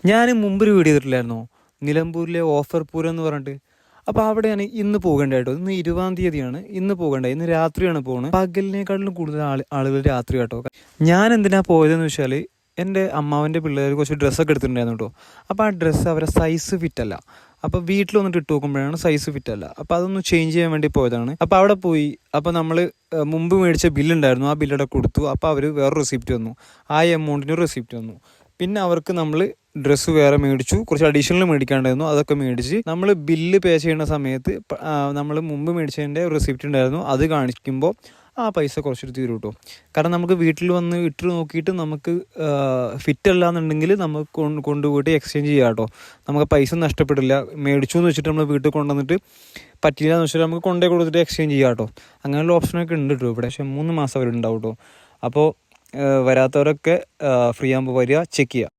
ഞാൻ മുമ്പൊരു വീഡിയോ ചെയ്തിട്ടില്ലായിരുന്നോ, നിലമ്പൂരിലെ ഓഫർ പൂരം എന്ന് പറഞ്ഞിട്ട്. അപ്പോൾ അവിടെയാണ് ഇന്ന് പോകേണ്ടത്. ഇന്ന് 20-ാം തീയതിയാണ്, ഇന്ന് പോകേണ്ടത്. ഇന്ന് രാത്രിയാണ് പോകുന്നത്. പകലിനേക്കാളിലും കൂടുതൽ ആളുകൾ രാത്രി കേട്ടോ. ഞാൻ എന്തിനാ പോയതെന്ന് വെച്ചാൽ എൻ്റെ അമ്മാവൻ്റെ പിള്ളേർ കുറച്ച് ഡ്രസ്സൊക്കെ എടുത്തിട്ടുണ്ടായിരുന്നു കേട്ടോ. അപ്പോൾ ആ ഡ്രസ്സ് അവരെ സൈസ് ഫിറ്റല്ല. അപ്പോൾ വീട്ടിൽ വന്നിട്ട് ഇട്ട് നോക്കുമ്പോഴാണ് സൈസ് ഫിറ്റല്ല. അപ്പോൾ അതൊന്ന് ചേഞ്ച് ചെയ്യാൻ വേണ്ടി പോയതാണ്. അപ്പോൾ അവിടെ പോയി, അപ്പോൾ നമ്മൾ മുമ്പ് മേടിച്ച ബില്ലുണ്ടായിരുന്നു, ആ ബില്ലവിടെ കൊടുത്തു. അപ്പോൾ അവർ വേറെ റെസിപ്റ്റ് വന്നു, ആ എമൗണ്ടിന് റെസിപ്റ്റ് വന്നു. പിന്നെ അവർക്ക് നമ്മൾ ഡ്രസ്സ് വേറെ മേടിച്ചു, കുറച്ച് അഡീഷണൽ മേടിക്കാണ്ടായിരുന്നു, അതൊക്കെ മേടിച്ച് നമ്മൾ ബില്ല് പേ ചെയ്യുന്ന സമയത്ത് നമ്മൾ മുമ്പ് മേടിച്ചതിൻ്റെ റെസിപ്റ്റ് ഉണ്ടായിരുന്നു, അത് കാണിക്കുമ്പോൾ ആ പൈസ കുറച്ചൊരു തീരും കേട്ടോ. കാരണം നമുക്ക് വീട്ടിൽ വന്ന് ഇട്ട് നോക്കിയിട്ട് നമുക്ക് ഫിറ്റ് അല്ല എന്നുണ്ടെങ്കിൽ നമുക്ക് കൊണ്ടുപോയിട്ട് എക്സ്ചേഞ്ച് ചെയ്യാം കേട്ടോ. നമുക്ക് പൈസ നഷ്ടപ്പെടില്ല. മേടിച്ചു എന്ന് വെച്ചിട്ട് നമ്മൾ വീട്ടിൽ കൊണ്ടുവന്നിട്ട് പറ്റില്ല എന്ന് വെച്ചിട്ട് നമുക്ക് കൊണ്ടേ കൊടുത്തിട്ട് എക്സ്ചേഞ്ച് ചെയ്യാം കേട്ടോ. അങ്ങനെയുള്ള ഓപ്ഷനൊക്കെ ഉണ്ട് കേട്ടോ ഇവിടെ. പക്ഷേ 3 മാസം അവരുണ്ടാവും കേട്ടോ. അപ്പോൾ വരാത്തവരൊക്കെ ഫ്രീ ആകുമ്പോൾ വരിക, ചെക്ക് ചെയ്യുക.